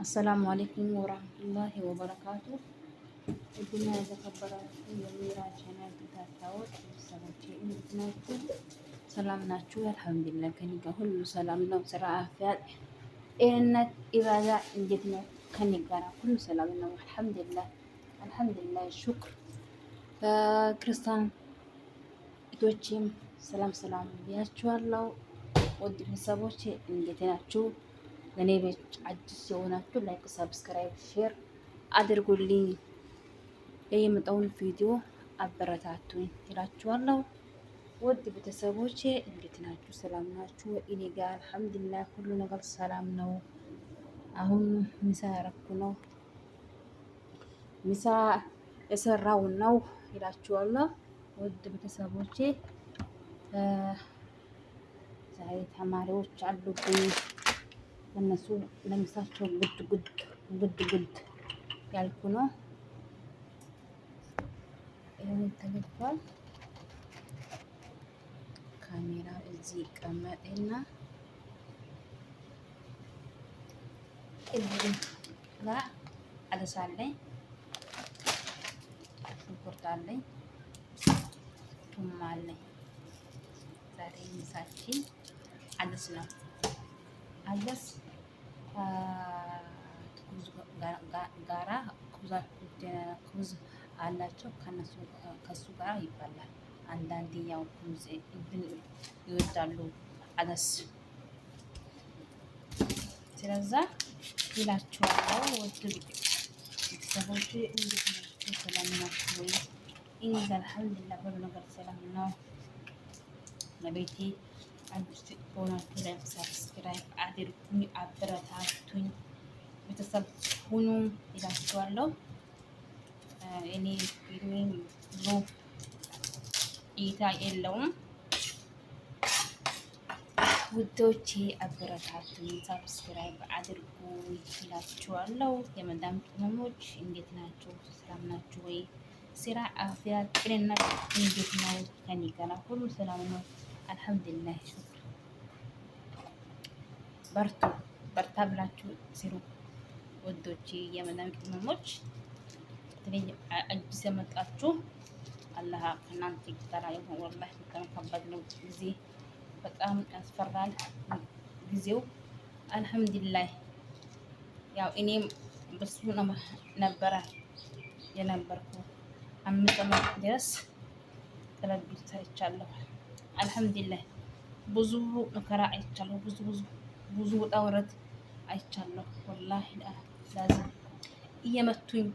አሰላሙ አሌይኩም ወራህመቱላሂ ወበረካቱ። ውድና የተከበራችሁ የሚራ ቻናል ተከታታዮች ቤተሰቦቼ እንዴት ናችሁ? ሰላም ናችሁ? አልሐምዱሊላህ ከእኔ ጋር ሁሉ ሰላም ነው። ስራ፣ አፍያ፣ ጤንነት፣ ኢባዳ እንዴት ነው? ከእኔ ጋር ሁሉ ሰላም ነው። አልሐምዱሊላህ ሹክር። ክርስቲያን እህቶቼም ሰላም ብያችኋለሁ። ውድ ቤተሰቦቼ እንዴት ናችሁ? ለኔ ቤት አዲስ የሆናችሁ ላይክ፣ ሰብስክራይብ፣ ሼር አድርጉልኝ። የመጣውን ቪዲዮ አበረታቱኝ እላችኋለሁ። ውድ ቤተሰቦቼ እንዴት ናችሁ? ሰላም ናችሁ? እኔ ጋር አልሐምዱሊላህ ሁሉ ነገር ሰላም ነው። አሁን ምሳ ያረኩ ነው። ምሳ የሰራው ነው እላችኋለሁ። ውድ ቤተሰቦቼ ዛሬ ተማሪዎች አሉብኝ። እነሱ ለምሳቸው ጉድ ያልኩ ነው። ይሄን ተለፏል። ካሜራ እዚህ ይቀመጥና እዚህ ጋር አለሳለኝ፣ ሽንኩርት አለኝ፣ ቱም አለኝ። ዛሬ ምሳችን አለስ ነው። አለስ ጋራ ኩዝ አላቸው። ከሱ ጋር ይባላል። አንዳንዴ ያው ኩዝ ይወዳሉ አለስ። ስለዛ ይላችኋለሁ። ወድ ቤተሰቦች እንዴት ናችሁ? ሰላም ናችሁ ወይ? እኔ ጋር አልሐምዱሊላህ ሁሉ ነገር ሰላም ነው። ለቤቴ አዲስ ሆናችሁ ላይ ሰብስክራይብ አድርጉኝ፣ አበረታቱኝ፣ ቤተሰብ ሁኑ ይላችኋለሁ። እኔ ፊልሜን ብዙ እይታ የለውም። ውዶቼ አበረታቱኝ፣ ሰብስክራይብ አድርጉኝ ይላችኋለሁ። የመዳም ቅመሞች እንዴት ናችሁ? ሰላም ናችሁ ወይ? ስራ፣ አፍያ፣ ጤንነት እንዴት ነው? ከኔ ጋር ሁሉ ሰላም ነው። አልሐምዱሊላህ ሹክር። በርታ ብላችሁ ስሩ ወዶቼ። የመዳም ቅመሞች በተለይ አዲስ የመጣችሁ አላህ ከእናንተ ጋር ይሁን። ወላሂ በጣም ከባድ ነው ጊዜ፣ በጣም ያስፈራል ጊዜው። አልሐምዱሊላህ ያው እኔም በሱ ነበረ የነበርኩ 5 ዓመት ድረስ ተለብቶ ሰርቻለሁ። አልሐምዱሊላህ ብዙ መከራ አይቻለሁ። ብዙ ውጣ ውረድ አይቻለሁ። ወላሂ ላዚም እየመቱኝ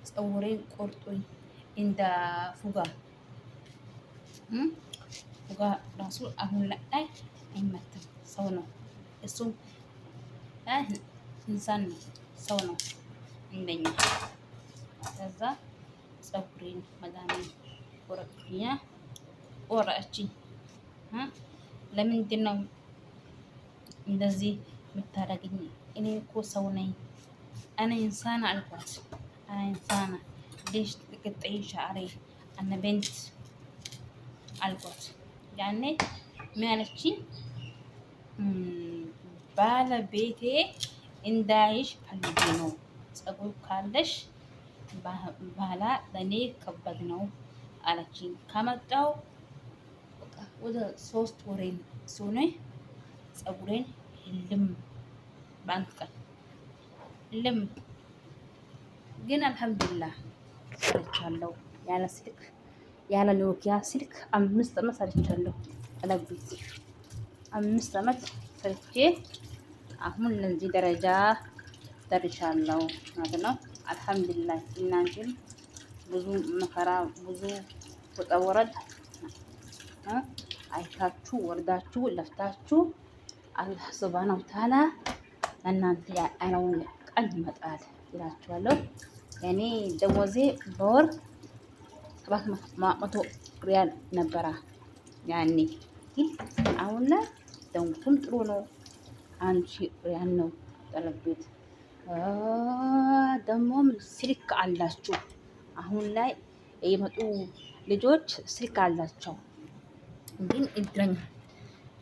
ፀጉሬን ቆርጦኝ እንደ ፉጋ ራሱ አሁን ላይ አይመትም። ሰው ነው እሱም እንሳን ነው፣ ሰው ነው እንደኛ። ከዛ ፀጉሬን መዳሜን ቆረጠችኝ። ለምንድን ነው እንደዚህ የምታደርግኝ? እኔ እኮ ሰው ነኝ። أنا إنسانة አልኳት። أنا إنسانة ليش تقطعين شعري؟ أنا بنت አልኳት። ያኔ ምን አለችኝ? ባለቤቴ እንዳይሽ ፈልጌ ነው። ፀጉር ካለሽ በኋላ ለእኔ ከባድ ነው አለችኝ። ከመጣው ወደ 3 ወሬን ሲሆነ ፀጉሬን ልም በአንድ ቀን ልም። ግን አልሐምዱሊላህ ሰርቻለሁ። ያለ ስልክ ያለ ኖኪያ ስልክ 5 ዓመት ሰርቻለሁ። አለቤት 5 ዓመት ሰርቼ አሁን ለዚህ ደረጃ ደርሻለሁ ማለት ነው። አልሐምዱሊላህ እናንተም ብዙ መከራ ብዙ ውጣ ውረድ አይታችሁ ወርዳችሁ ለፍታችሁ አላህ ሱብሃነሁ ወተዓላ እናንተ ያለውን ቀን ይመጣል ይላችኋለሁ። እኔ ደሞዜ በወር 700 ሪያል ነበረ ያኔ። ግን አሁን ላይ ደሞዙም ጥሩ ነው። 1000 ሪያል ነው ጠለቤት። ደግሞም ስልክ አላችሁ። አሁን ላይ የመጡ ልጆች ስልክ አላቸው። ግን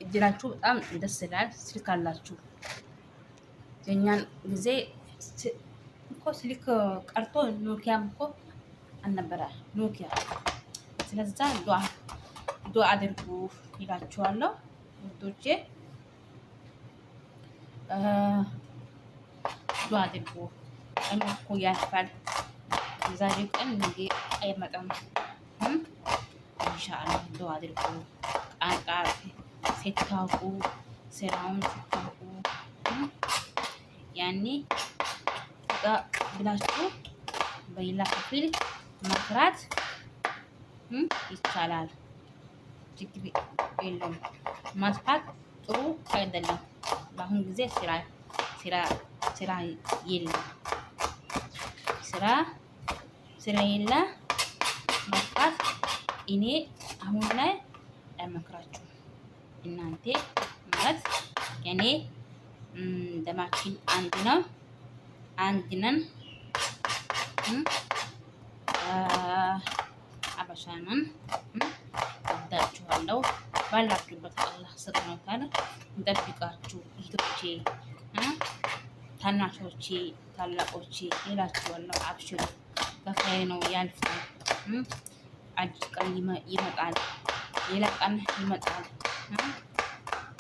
እድላችሁ በጣም ደስ ይላል። ስልክ አላችሁ። የኛን ጊዜ እኮ ስልክ ቀርቶ ኖኪያም እኮ አልነበረ ኖኪያ። ስለዛ ዱአ አድርጉ ይላችኋለሁ ውዶቼ። ዱአ አድርጉ። ቀኑ እኮ ያልፋል። የዛሬ ቀን ነገ አይመጣም። ኢንሻአላህ ዱአ አድርጉ። ቋንቋ ስታውቁ ስራውን ስታውቁ ያኔ ብላችሁ በሌላ ክፍል መስራት ይቻላል። ችግር የለውም። ማጥፋት ጥሩ አይደለም። በአሁን ጊዜ ስራ የለም። ስራ የለ ማጥፋት እኔ አሁን ላይ አይመክራችሁም። እናንተ ማለት የኔ ደማችን አንድ ነው፣ አንድ ነን። አበሻንን ወዳችኋለሁ። ባላችሁበት አላህ ሱብሃነሁ ወተዓላ እንጠብቃችሁ። እህቶቼ፣ ታናሾቼ፣ ታላቆቼ እላችኋለሁ። አብሽሩ፣ በኸይር ነው ያልፋል። አዲስ ቀን ይመጣል፣ ሌላ ቀን ይመጣል።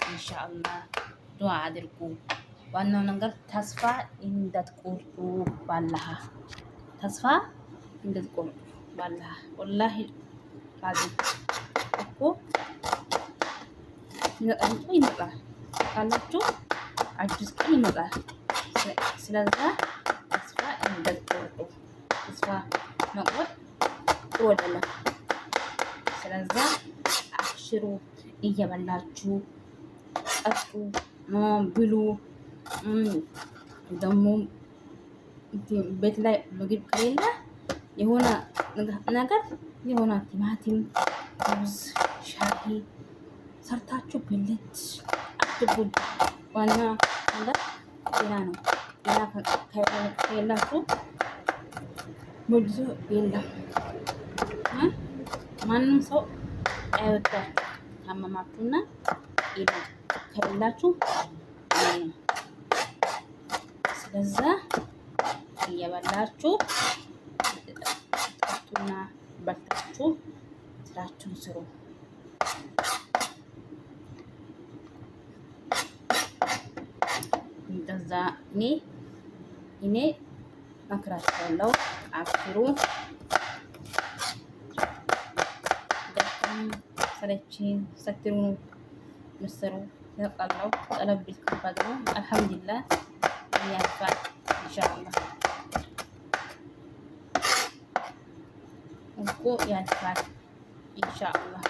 ኢንሻአላህ ዱአ አድርጉ። ዋናው ነገር ተስፋ እንዳትቆርጡ ባላህ ተስፋ እንዳትቆርጡ ባላህ። ወላሂ ላዚም እኮ ይመጣል ካላችሁ አዲስ ቀን ይመጣል። ስለዛ ተስፋ እንዳትቆርጡ። ተስፋ መቁረጥ ጥሩ አይደለም። ስለዛ አብሽሩ፣ እየበላችሁ ጠጡ፣ ብሉ። ደግሞ ቤት ላይ ምግብ ከሌለ የሆነ ነገር የሆነ ቲማቲም፣ ሩዝ፣ ሻይ ሰርታችሁ ብልት አትጉድ። ዋና ነገር ጤና ነው። ጤና ከሌላችሁ ብዙ የለም። ማንም ሰው አይወዳችሁ። ታመማችሁና ከሌላችሁ ስለዛ እየበላችሁ ጠጡና በልታችሁ ስራችሁን ስሩ። እንደዛ እኔ እመክራችኋለሁ። አብሽሩ። ሰለችን ሰትሩ ምስሩ ያውቃለሁ። ጠለብ ከባድ ነው። አልሐምዱሊላህ ያልፋል ኢንሻአላህ እኮ ያልፋል ኢንሻአላህ።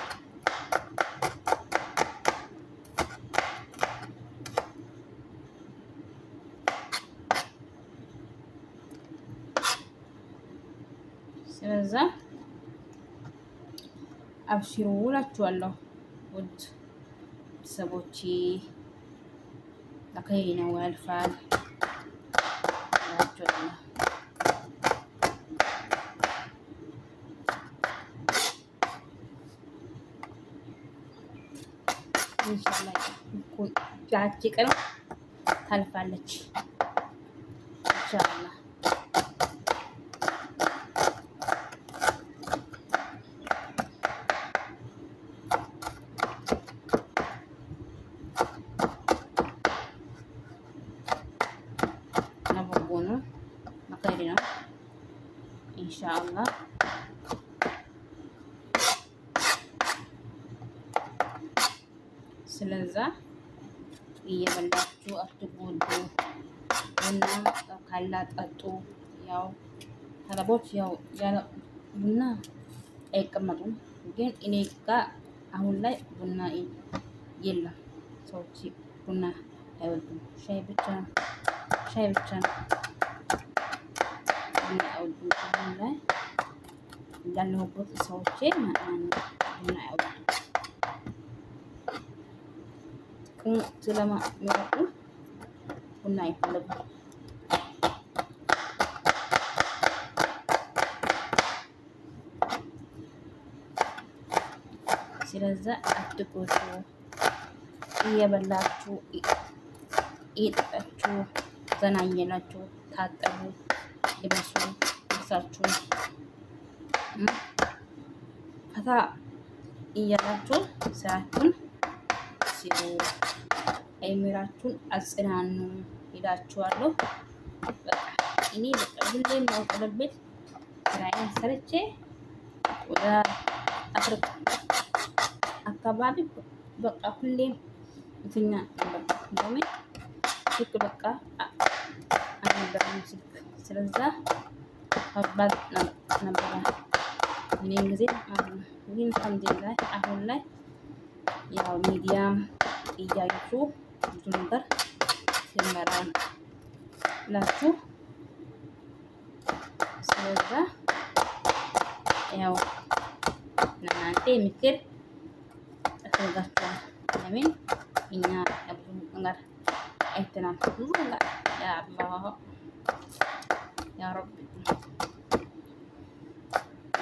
ስለዛ አብሽሩ እላችኋለሁ ውድ ቤተሰቦቼ። ለኸይር ነው ያልፋል እላችኋለሁ። ኢንሻአላህ እኮ ያቺ ቀን ታልፋለች ኢንሻአላህ። ነው ለኸይር ነው ኢንሻአላህ። ስለዛ እየበላችሁ አትጎዱ። ቡና ካላ ጠጡ። ያው ተለቦች ያው ያለ ቡና አይቀመጡም፣ ግን እኔ ጋር አሁን ላይ ቡና የለም። ሰዎች ቡና አይወዱም። ሻይ ብቻ ነው ቡና አይወዱም። አሁን ላይ ያለሁበት ሰዎቼ ቡና አይወዱም። ስለማይወዱ ቡና አይፈልጉም። ስለዛ አትጎዱ። እየበላችሁ እየጠጣችሁ ዘና እያላችሁ ታጠቡ፣ ልበሱ፣ ልብሳችሁን ፈታ እያላችሁ ስራችሁን ሲሉ አይምራችሁን አጽናኑ ይላችኋለሁ። በቃ እኔ በቃ ሁሌም ማውቀለበት ስራዬን ሰርቼ ወደ አፍሪካ አካባቢ በቃ ሁሌም እትኛ ነበር። እንደውም ልክ በቃ አልነበረም ስልክ። ስለዛ ከባድ ነበረ እኔም ጊዜ ማለት ነው። ግን አልሐምዱሊላህ አሁን ላይ ያው ሚዲያም እያዩ ብዙ ነገር ይመራል ላችሁ። ስለዛ ያው እናንተ ምክር ያስፈልጋችኋል። ለምን እኛ ብዙ ነገር አይተናል። ብዙ ነገር ያ አላህ ያ ረቢ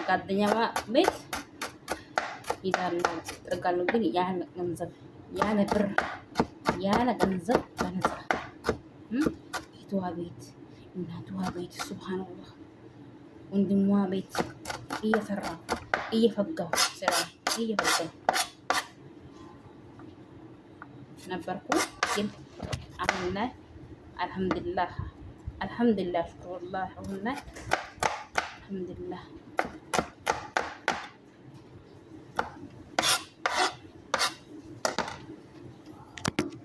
ጓደኛ ቤት ይላሉ ይጠጋሉ፣ ግን ያለ ገንዘብ ያለ ብር ያለ ገንዘብ በነፃ እህቷ ቤት እናቷ ቤት ሱብሃንአላህ ወንድሟ ቤት እየሰራሁ እየፈጋሁ ስራ እየፈጋሁ ነበርኩ። ግን አሁን ላይ አልሐምዱሊላህ አልሐምዱሊላህ ሽኩሩላህ አሁን ላይ አልሐምዱሊላህ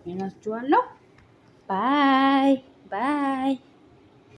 ይናችኋለሁ። ባይ ባይ